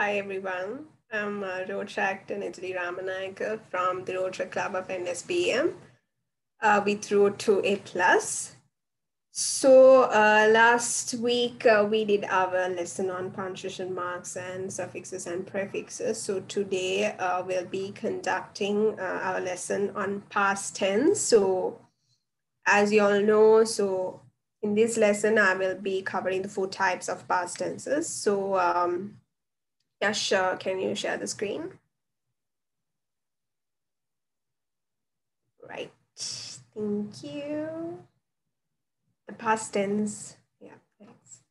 Hi everyone, I'm Rotaract and Italy Ramanayaka from the Rotaract Club of NSBM with Road to A+. So last week we did our lesson on punctuation marks and suffixes and prefixes. So today we'll be conducting our lesson on past tense. So as you all know, so in this lesson I will be covering the 4 types of past tenses. So yeah, sure. Can you share the screen? Right. Thank you. The past tense. Yeah, thanks.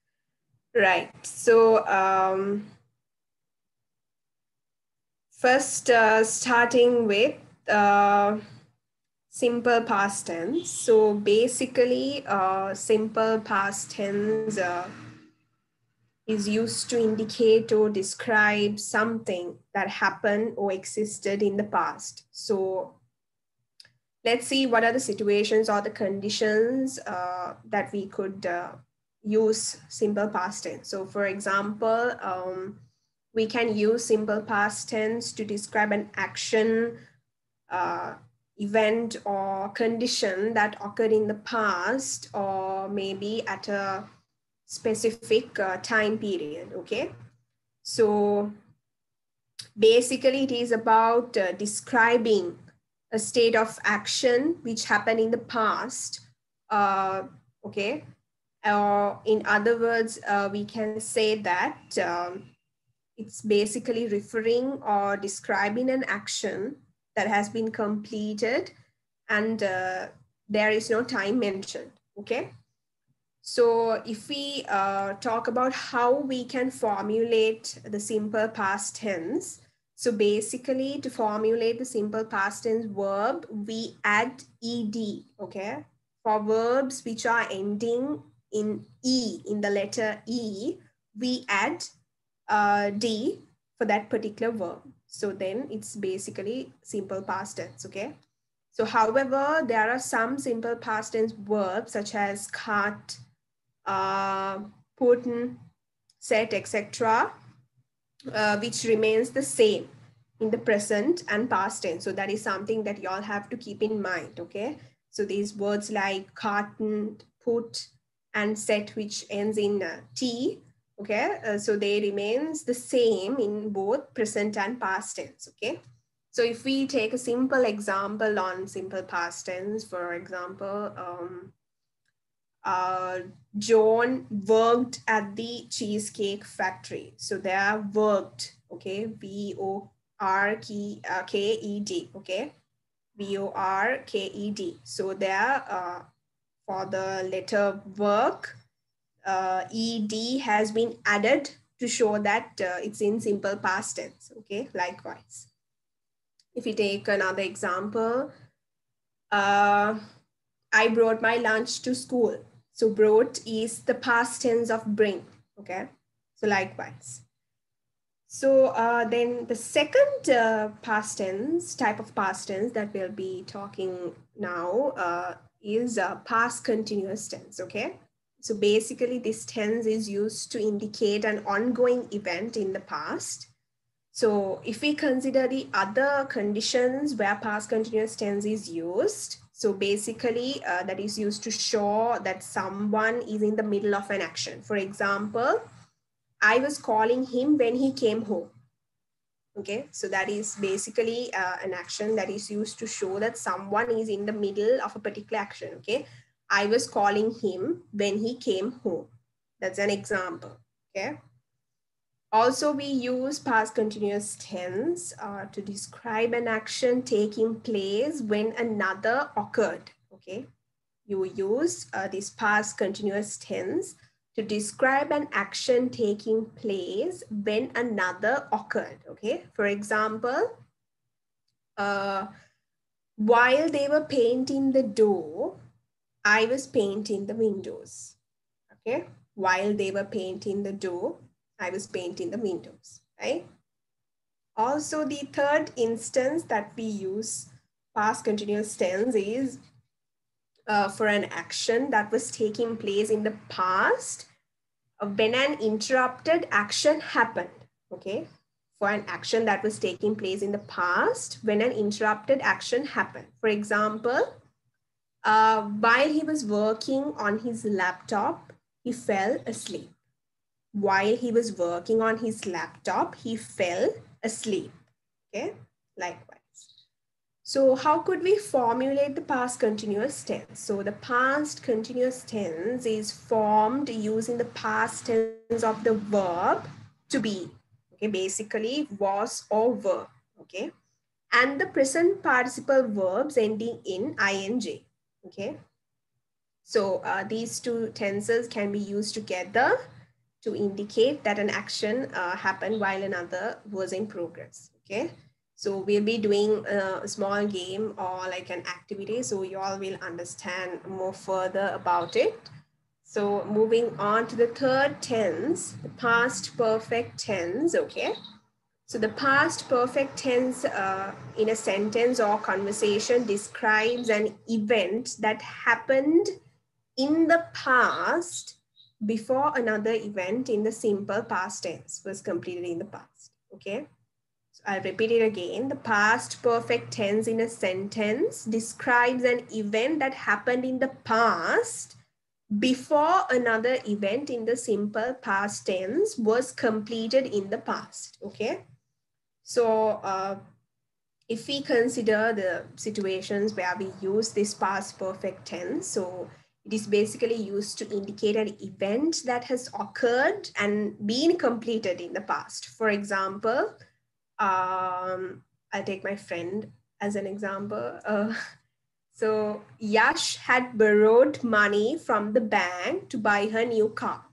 Right. So first starting with simple past tense. So basically simple past tense is used to indicate or describe something that happened or existed in the past. So let's see what are the situations or the conditions that we could use simple past tense. So for example, we can use simple past tense to describe an action, event or condition that occurred in the past or maybe at a specific time period, okay? So basically it is about describing a state of action which happened in the past, okay? Or in other words, we can say that it's basically referring or describing an action that has been completed and there is no time mentioned, okay? So if we talk about how we can formulate the simple past tense, so basically to formulate the simple past tense verb, we add ed, okay? For verbs which are ending in E, in the letter E, we add D for that particular verb. So then it's basically simple past tense, okay? So however, there are some simple past tense verbs such as cut, put, set, etc., which remains the same in the present and past tense. So that is something that you all have to keep in mind, okay? So these words like carton, put, and set, which ends in T, okay? So they remains the same in both present and past tense, okay? So if we take a simple example on simple past tense, for example, John worked at the cheesecake factory. So they are worked, okay? V-O-R-K-E-D, okay? V-O-R-K-E-D. So there for the letter work, ED has been added to show that it's in simple past tense, okay? Likewise. If we take another example, I brought my lunch to school. So brought is the past tense of bring, okay? So likewise. So then the second past tense, type of past tense that we'll be talking now is past continuous tense, okay? So basically this tense is used to indicate an ongoing event in the past. So if we consider the other conditions where past continuous tense is used, so basically that is used to show that someone is in the middle of an action. For example, I was calling him when he came home. Okay, so that is basically an action that is used to show that someone is in the middle of a particular action. Okay, I was calling him when he came home. That's an example. Okay. Also, we use past continuous tense to describe an action taking place when another occurred, okay? You use this past continuous tense to describe an action taking place when another occurred, okay? For example, while they were painting the door, I was painting the windows, okay? While they were painting the door, I was painting the windows, right? Also, the third instance that we use past continuous tense is for an action that was taking place in the past when an interrupted action happened, okay? for an action that was taking place in the past when an interrupted action happened. For example, while he was working on his laptop, he fell asleep. While he was working on his laptop, he fell asleep. Okay, likewise. So how could we formulate the past continuous tense? So the past continuous tense is formed using the past tense of the verb to be. Okay, basically was or were. Okay, and the present participle verbs ending in ing. Okay, so these two tenses can be used together to indicate that an action happened while another was in progress. Okay, so we'll be doing a small game or like an activity, so you all will understand more further about it. So moving on to the third tense, the past perfect tense. Okay, so the past perfect tense in a sentence or conversation describes an event that happened in the past before another event in the simple past tense was completed in the past. Okay, so I'll repeat it again. The past perfect tense in a sentence describes an event that happened in the past before another event in the simple past tense was completed in the past. Okay, so if we consider the situations where we use this past perfect tense, so it is basically used to indicate an event that has occurred and been completed in the past. For example, I'll take my friend as an example. So Yash had borrowed money from the bank to buy her new car.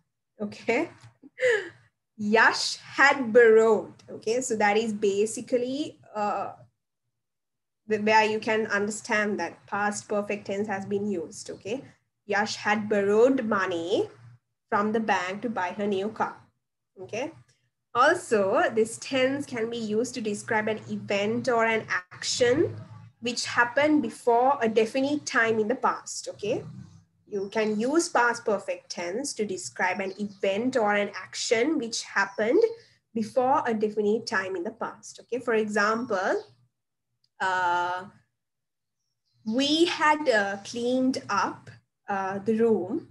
Okay. Yash had borrowed. Okay. So that is basically where you can understand that past perfect tense has been used. Okay. Yash had borrowed money from the bank to buy her new car. Okay. Also, this tense can be used to describe an event or an action which happened before a definite time in the past. Okay. You can use past perfect tense to describe an event or an action which happened before a definite time in the past. Okay. For example, we had cleaned up the room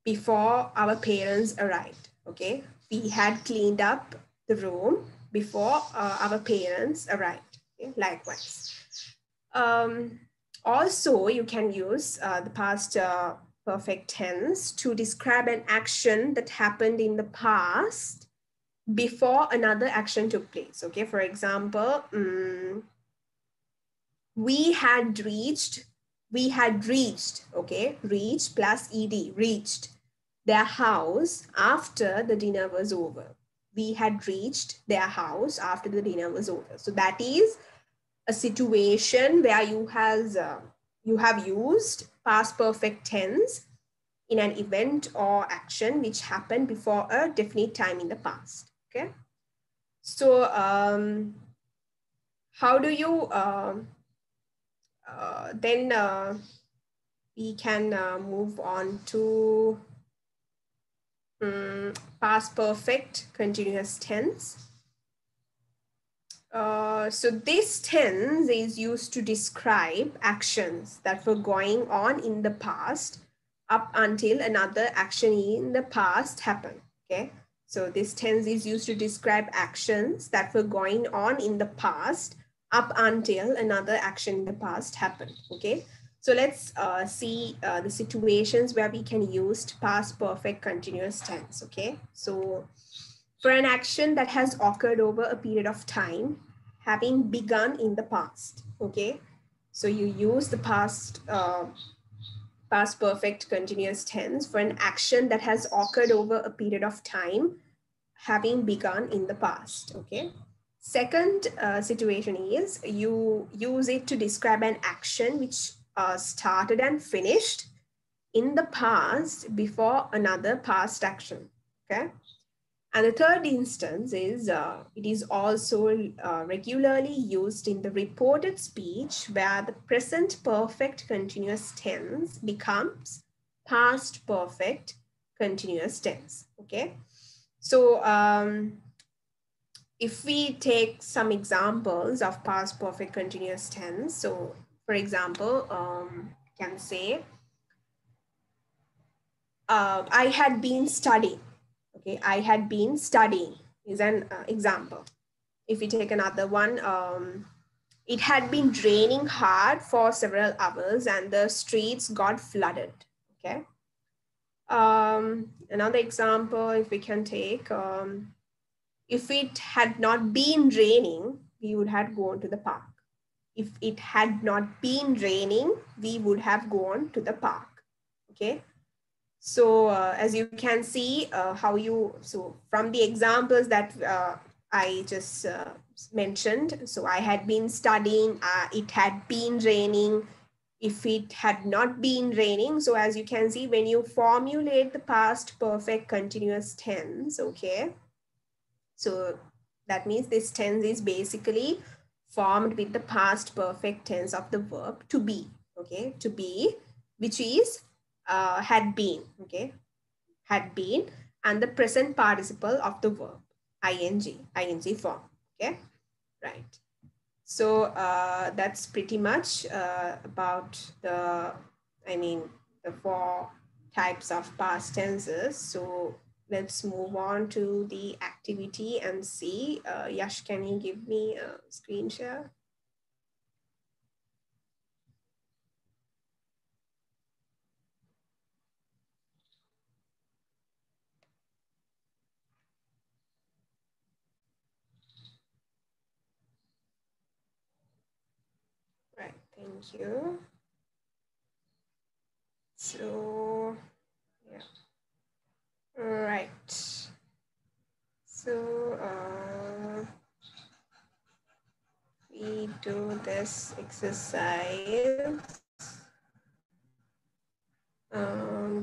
before our parents arrived. Okay, we had cleaned up the room before our parents arrived. Okay? Likewise. Also, you can use the past perfect tense to describe an action that happened in the past before another action took place. Okay, for example, we had reached, okay, reached plus ed, reached their house after the dinner was over. We had reached their house after the dinner was over. So that is a situation where you have used past perfect tense in an event or action which happened before a definite time in the past. Okay. So how do you then we can move on to past perfect continuous tense. So this tense is used to describe actions that were going on in the past up until another action in the past happened. Okay. So this tense is used to describe actions that were going on in the past up until another action in the past happened. Okay. So let's see the situations where we can use past perfect continuous tense. Okay. So for an action that has occurred over a period of time, having begun in the past. Okay. So you use the past perfect continuous tense for an action that has occurred over a period of time, having begun in the past. Okay. Second situation is you use it to describe an action which started and finished in the past before another past action. Okay. And the third instance is it is also regularly used in the reported speech where the present perfect continuous tense becomes past perfect continuous tense. Okay. So if we take some examples of past perfect continuous tense, so for example, can say, I had been studying. Okay, I had been studying is an example. If we take another one, it had been raining hard for several hours and the streets got flooded. Okay. Another example, if we can take, if it had not been raining, we would have gone to the park. If it had not been raining, we would have gone to the park. Okay. So as you can see so from the examples that I just mentioned, so I had been studying, it had been raining, if it had not been raining. So as you can see, when you formulate the past perfect continuous tense, okay, so that means this tense is basically formed with the past perfect tense of the verb to be, okay, to be, which is had been, okay, had been, and the present participle of the verb, ing form, okay, right. So that's pretty much about the, the 4 types of past tenses. So let's move on to the activity and see. Yash, can you give me a screen share? Right, thank you. So, yeah. All right. So, we do this exercise.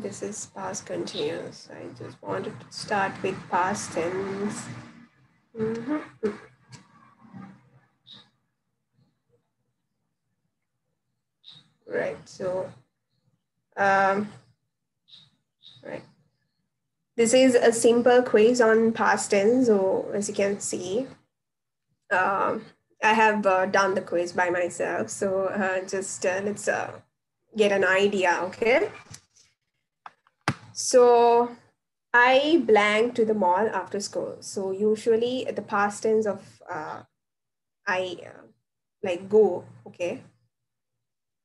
This is past continuous. I just wanted to start with past tense. Right, so, right. This is a simple quiz on past tense. So as you can see, I have done the quiz by myself. So just let's get an idea, okay? So I blanked to the mall after school. So usually the past tense of I like go, okay,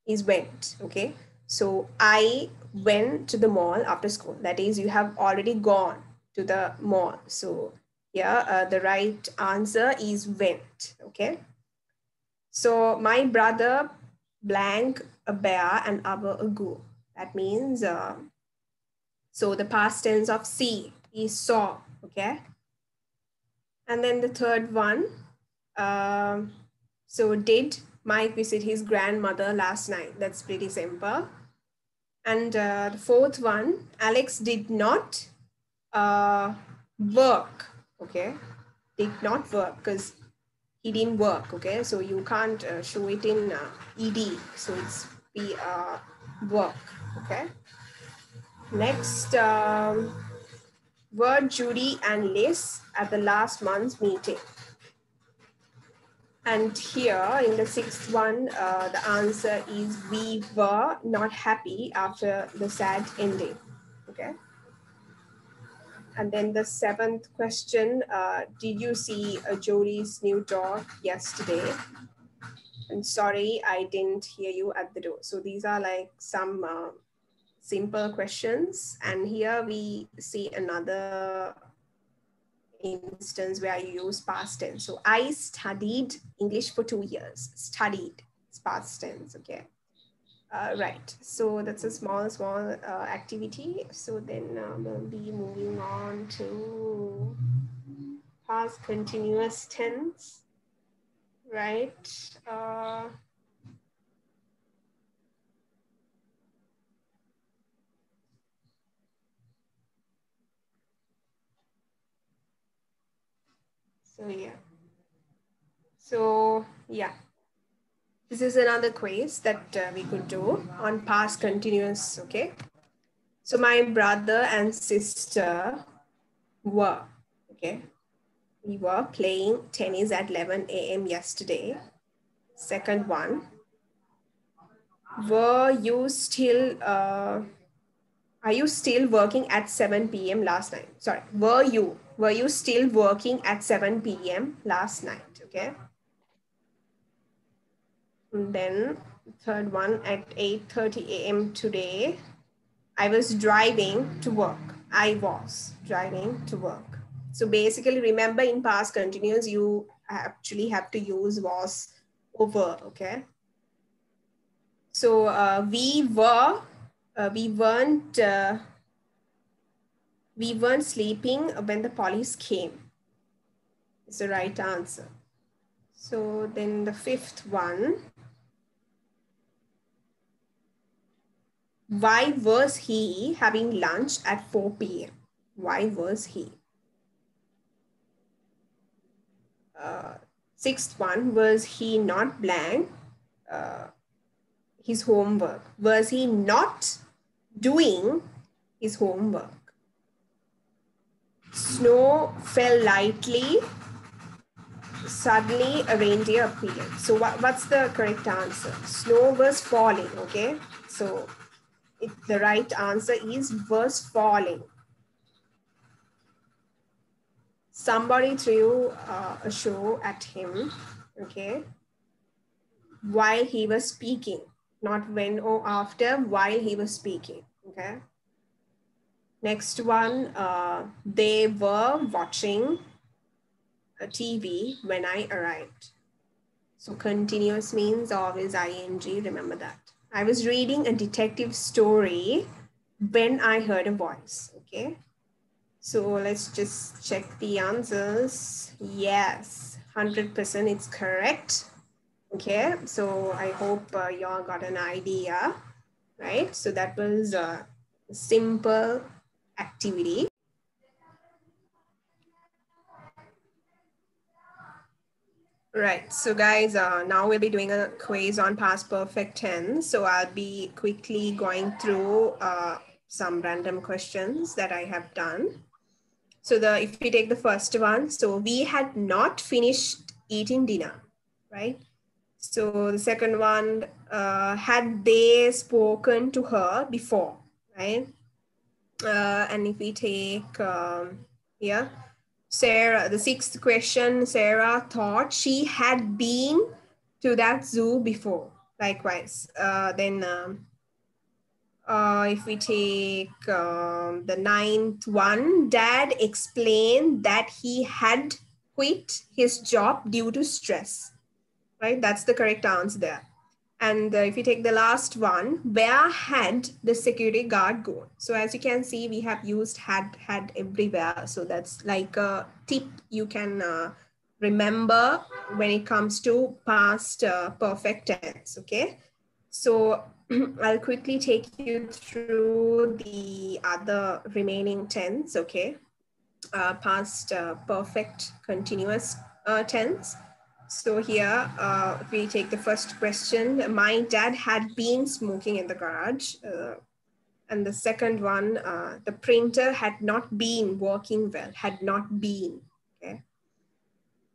is went, okay? So I went to the mall after school. That is, you have already gone to the mall. So yeah, the right answer is went, okay? So my brother blank a bear an hour ago. That means, so the past tense of see is saw, okay? And then the third one, so did Mike visit his grandmother last night? That's pretty simple. And the fourth one, Alex did not work, okay? Did not work because he didn't work, okay? So you can't show it in ed, so it's be work, okay? Next, were Judy and Liz at the last month's meeting? And here in the sixth one, the answer is we were not happy after the sad ending, okay? And then the seventh question, did you see Jody's new dog yesterday? And sorry, I didn't hear you at the door. So these are like some simple questions. And here we see another instance where you use past tense. So I studied English for 2 years. Studied, it's past tense, okay. Right, so that's a small activity. So then we'll be moving on to past continuous tense, right? So yeah. So yeah. This is another quiz that we could do on past continuous, okay? So my brother and sister were, okay? We were playing tennis at 11 a.m. yesterday. Second one, were you still, are you still working at 7 p.m. last night? Sorry, were you still working at 7 p.m. last night? Okay. And then third one, at 8:30 a.m. today, I was driving to work. I was driving to work. So basically, remember in past continuous, you actually have to use was over, okay? So we weren't sleeping when the police came. It's the right answer. So then the fifth one, why was he having lunch at 4 p.m.? Why was he? Sixth one, was he not blank his homework? Was he not doing his homework? Snow fell lightly. Suddenly a reindeer appeared. So what's the correct answer? Snow was falling, okay? So the right answer is was falling. Somebody threw a show at him, okay, while he was speaking, not when or after, while he was speaking, okay? Next one, they were watching a TV when I arrived. So continuous means always ing, remember that. I was reading a detective story when I heard a voice, okay? So let's just check the answers. Yes, 100% it's correct. Okay, so I hope y'all got an idea, right? So that was a simple activity. Right, so guys, now we'll be doing a quiz on past perfect tense. So I'll be quickly going through some random questions that I have done. So if we take the first one, so we had not finished eating dinner, right? So the second one, had they spoken to her before, right? And if we take, yeah, Sarah, the sixth question, Sarah thought she had been to that zoo before. Likewise, then if we take the ninth one, Dad explained that he had quit his job due to stress, right? That's the correct answer there. And if you take the last one, where had the security guard gone? So as you can see, we have used had everywhere. So that's like a tip you can remember when it comes to past perfect tense, okay? So I'll quickly take you through the other remaining tense, okay? Past perfect continuous tense. So here we take the first question. My dad had been smoking in the garage. And the second one, the printer had not been working well, had not been, okay?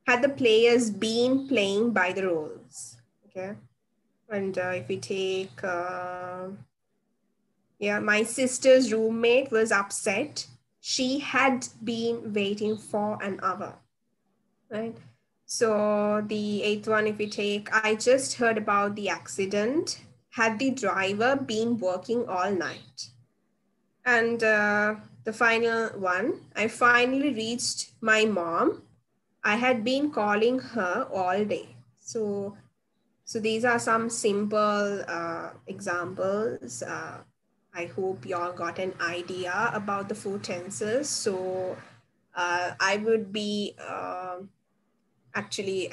Had the players been playing by the rules, okay? And if we take, yeah, my sister's roommate was upset. She had been waiting for an hour, right? So the eighth one, if we take, I just heard about the accident. Had the driver been working all night? And the final one, I finally reached my mom. I had been calling her all day. So these are some simple examples. I hope you all got an idea about the four tenses. So I would be actually,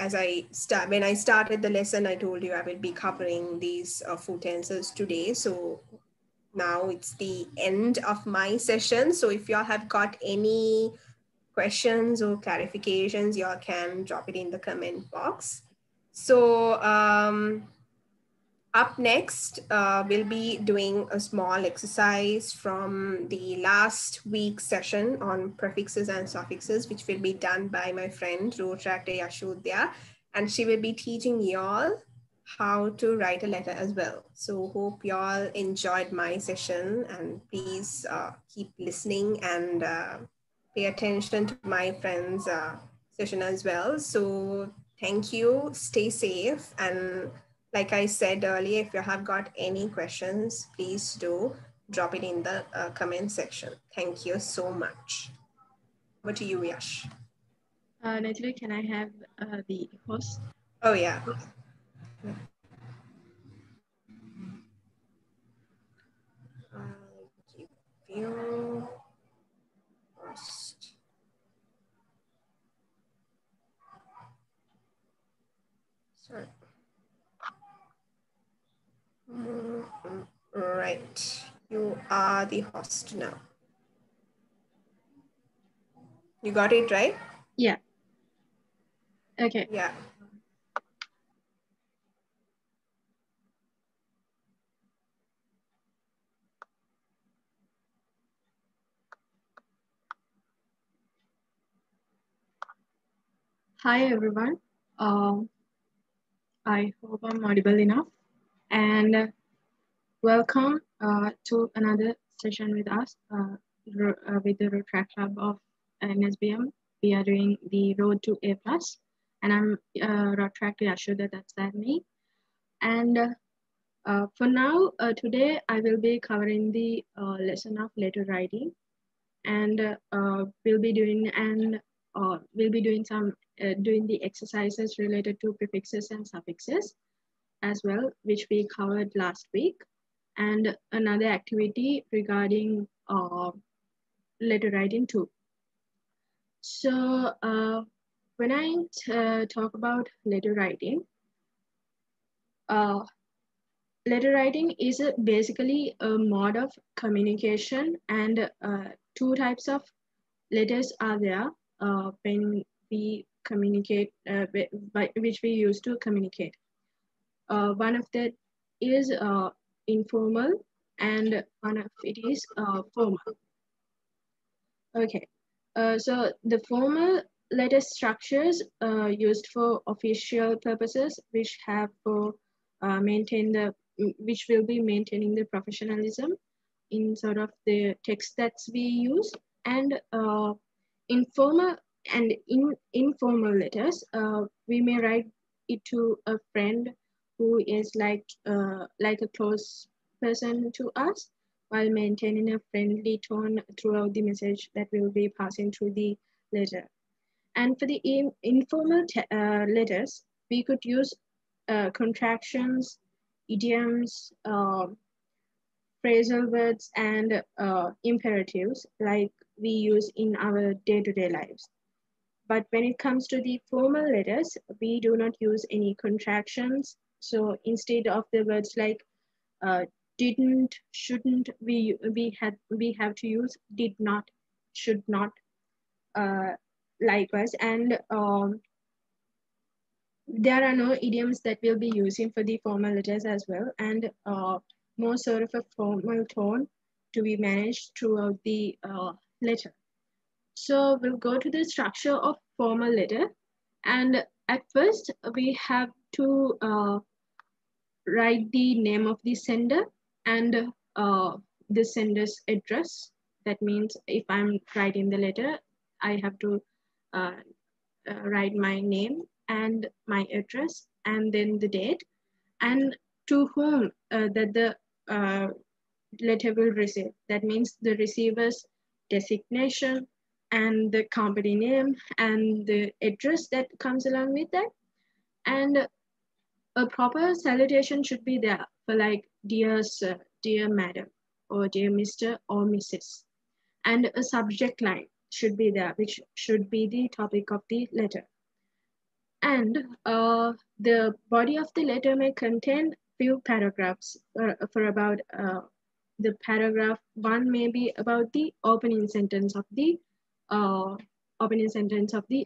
when I started the lesson, I told you I will be covering these four tenses today. So now it's the end of my session. So if y'all have got any questions or clarifications, y'all can drop it in the comment box. So Up next, we'll be doing a small exercise from the last week's session on prefixes and suffixes, which will be done by my friend Rotaract Yashodhya, and she will be teaching y'all how to write a letter as well. So hope y'all enjoyed my session, and please keep listening and pay attention to my friend's session as well. So thank you, stay safe, and like I said earlier, if you have got any questions, please do drop it in the comment section. Thank you so much. Over to you, Yash. Naturally, can I have the host? Oh, yeah. I'll give you host. Sorry. Right. You are the host now. You got it right? Yeah. Okay. Yeah. Hi, everyone. I hope I'm audible enough. And welcome to another session with us with the Rotaract Club of NSBM. We are doing the Road to A+. And I'm Rotaract Yashoda, that's me. And for now, today I will be covering the lesson of letter writing. And we'll be doing doing the exercises related to prefixes and suffixes as well, which we covered last week, and another activity regarding letter writing too. So when I talk about letter writing is basically a mode of communication, and two types of letters are there when we communicate, which we use to communicate. One of that is informal, and one of it is formal. Okay, so the formal letter structures used for official purposes, which have for which will be maintaining the professionalism in sort of the text that we use, and informal and informal letters, we may write it to a friend who is like a close person to us, while maintaining a friendly tone throughout the message that will be passing through the letter. And for the informal letters, we could use contractions, idioms, phrasal words, and imperatives like we use in our day-to-day lives. But when it comes to the formal letters, we do not use any contractions. So instead of the words like didn't, shouldn't, we have to use did not, should not, likewise. And there are no idioms that we'll be using for the formal letters as well, and more sort of a formal tone to be managed throughout the letter. So we'll go to the structure of formal letter, and at first we have to write the name of the sender and the sender's address. That means if I'm writing the letter, I have to write my name and my address and then the date, and to whom that the letter will receive. That means the receiver's designation and the company name and the address that comes along with that. And a proper salutation should be there for like dear sir, dear madam, or dear Mr. or Mrs. And a subject line should be there, which should be the topic of the letter. And the body of the letter may contain few paragraphs for about the paragraph one may be about the opening sentence of the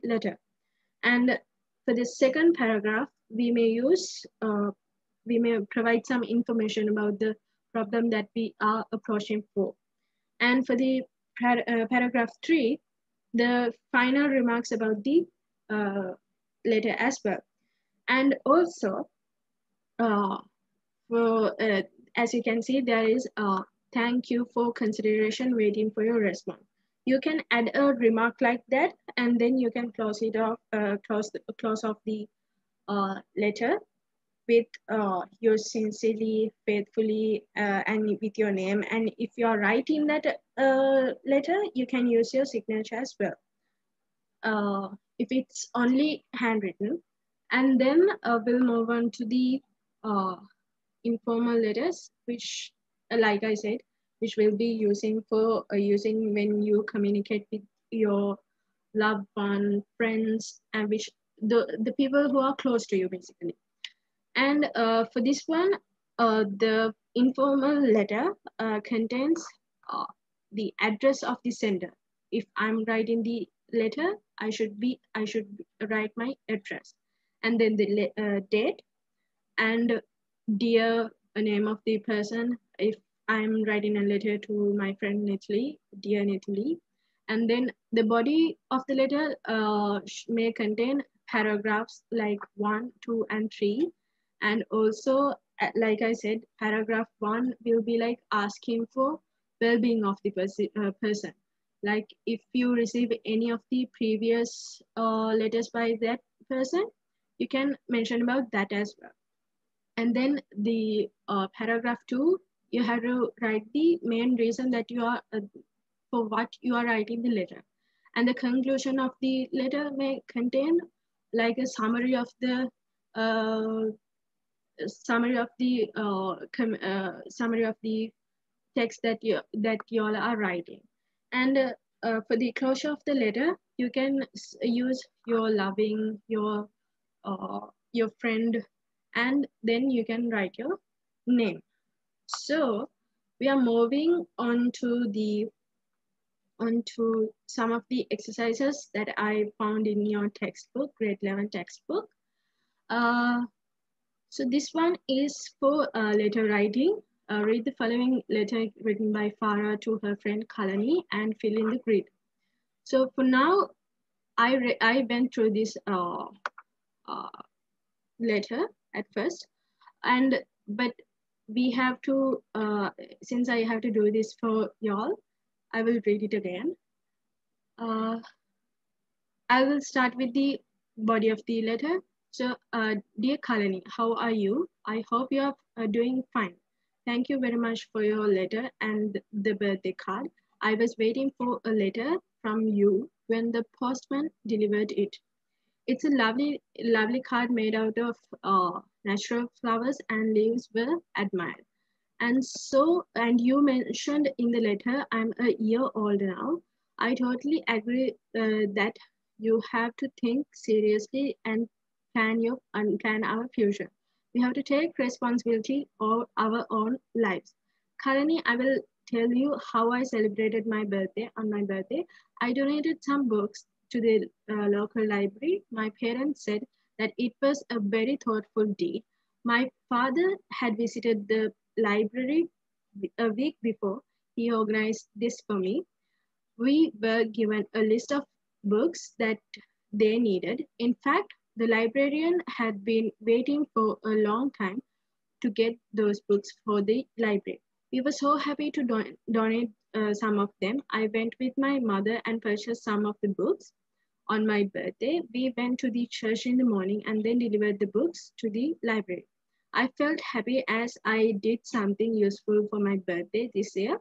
letter. And for the second paragraph, we may use we may provide some information about the problem that we are approaching for. And for the paragraph 3, the final remarks about the letter as well. And also, as you can see, there is a thank you for consideration, waiting for your response. You can add a remark like that, and then you can close it off, close off the letter with your sincerely, faithfully, and with your name. And if you are writing that letter, you can use your signature as well. If it's only handwritten, and then we'll move on to the informal letters, which, like I said, which we'll be using for using when you communicate with your loved one, friends, and which the people who are close to you, basically. And for this one, the informal letter contains the address of the sender. If I'm writing the letter, I should write my address, and then the date, and dear name of the person. If I'm writing a letter to my friend Natalie, dear Natalie, and then the body of the letter may contain paragraphs like 1, 2, and 3. And also, like I said, paragraph 1 will be like asking for well-being of the person. Like if you receive any of the previous letters by that person, you can mention about that as well. And then the paragraph 2, you have to write the main reason that you are for what you are writing the letter. And the conclusion of the letter may contain like a summary of the text that you all are writing. And for the closure of the letter, you can use your loving, your friend, and then you can write your name. So we are moving on to some of the exercises that I found in your textbook, grade 11 textbook. So this one is for letter writing. Read the following letter written by Farah to her friend Kalani and fill in the grid. So for now, I went through this letter at first, but we have to, since I have to do this for y'all, I will read it again. I will start with the body of the letter. So, dear Kalani, how are you? I hope you are doing fine. Thank you very much for your letter and the birthday card. I was waiting for a letter from you when the postman delivered it. It's a lovely, lovely card made out of natural flowers, and leaves were admired. And you mentioned in the letter, I'm a year old now. I totally agree that you have to think seriously and plan our future. We have to take responsibility of our own lives. Currently, I will tell you how I celebrated my birthday. On my birthday, I donated some books to the local library. My parents said that it was a very thoughtful deed. My father had visited the library a week before he organized this for me. We were given a list of books that they needed. In fact, the librarian had been waiting for a long time to get those books for the library. We were so happy to donate some of them. I went with my mother and purchased some of the books. On my birthday, we went to the church in the morning and then delivered the books to the library. I felt happy as I did something useful for my birthday this year.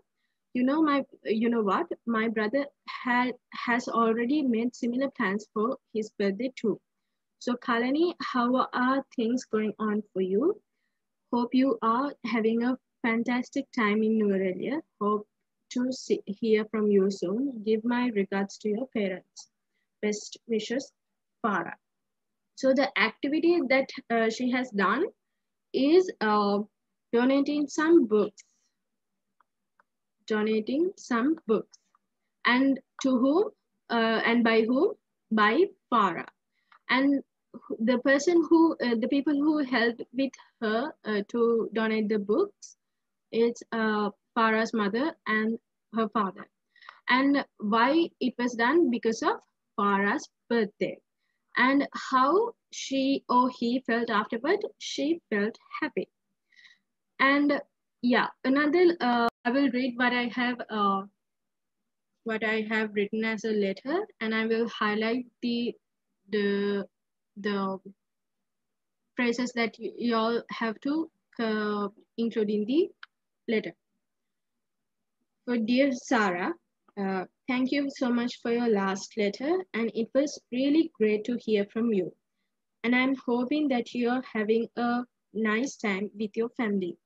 You know what? My brother has already made similar plans for his birthday too. So Kalani, how are things going on for you? Hope you are having a fantastic time in Nuvarelia. Hope to hear from you soon. Give my regards to your parents. Best wishes, Farah. So the activity that she has done is donating some books. And to whom? And by whom? By Farah. And the people who helped with her to donate the books, it's Farah's mother and her father. And why it was done? Because of Farah's birthday. And how she or he felt afterward, she felt happy. And yeah, another I will read what I have written as a letter, and I will highlight the the phrases that you all have to include in the letter. For dear Sarah, thank you so much for your last letter, and it was really great to hear from you. And I'm hoping that you're having a nice time with your family.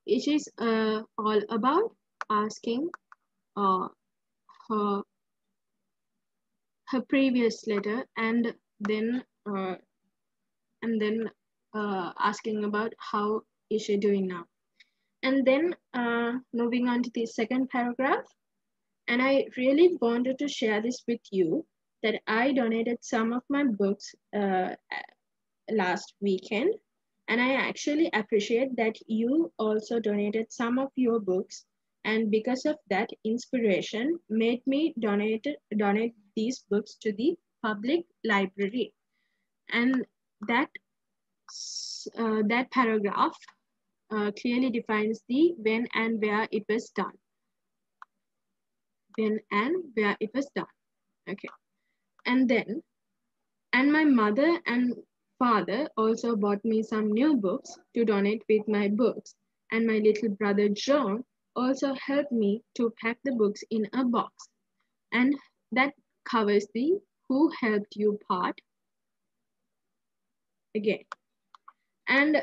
It is all about asking uh, her her previous letter uh, and then asking about how is she doing now. And then moving on to the second paragraph. And I really wanted to share this with you that I donated some of my books last weekend. And I actually appreciate that you also donated some of your books. And because of that, inspiration made me donate these books to the public library. And that that paragraph clearly defines the when and where it was done. When and where it was done. Okay. And then, and my mother and father also bought me some new books to donate with my books. And my little brother John also helped me to pack the books in a box. And that covers the who helped you part again. And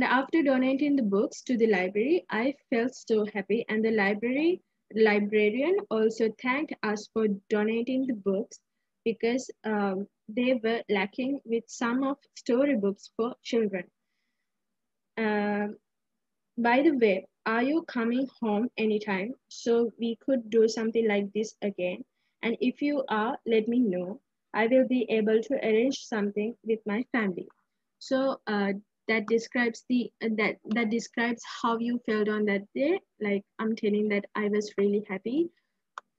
after donating the books to the library, I felt so happy. And the librarian also thanked us for donating the books because they were lacking with some of storybooks for children. By the way, are you coming home anytime so we could do something like this again? And if you are, let me know. I will be able to arrange something with my family. So that describes that describes how you felt on that day. Like I'm telling that I was really happy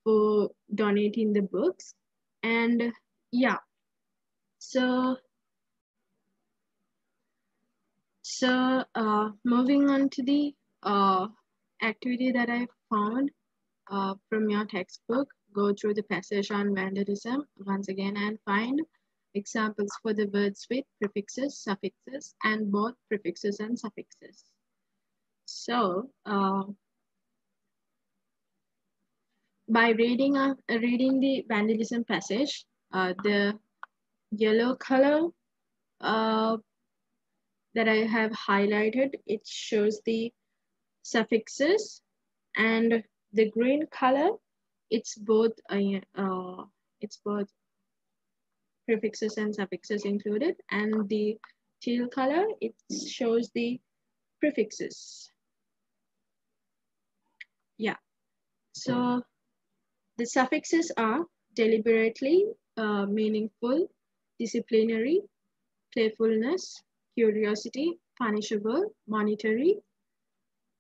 for donating the books, and yeah. So moving on to the activity that I found from your textbook, go through the passage on vandalism once again and find examples for the words with prefixes, suffixes, and both prefixes and suffixes. So, by reading the vandalism passage, the yellow color that I have highlighted, it shows the suffixes, and the green color, it's both prefixes and suffixes included, and the teal color, it shows the prefixes. Yeah, so the suffixes are deliberately, meaningful, disciplinary, playfulness, curiosity, punishable, monetary,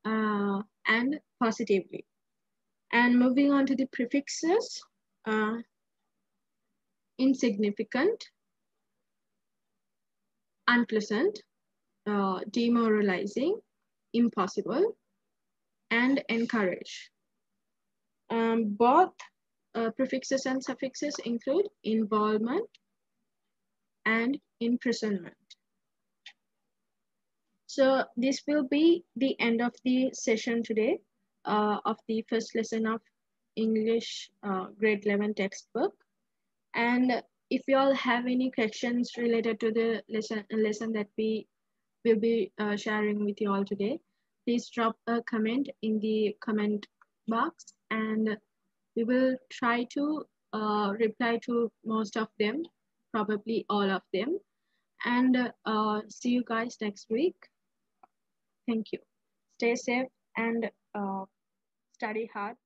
and positively. And moving on to the prefixes, insignificant, unpleasant, demoralizing, impossible, and encourage. Both prefixes and suffixes include involvement and imprisonment. So this will be the end of the session today of the first lesson of English grade 11 textbook. And if you all have any questions related to the lesson that we will be sharing with you all today, please drop a comment in the comment box, and we will try to reply to most of them, probably all of them. And see you guys next week. Thank you. Stay safe and study hard.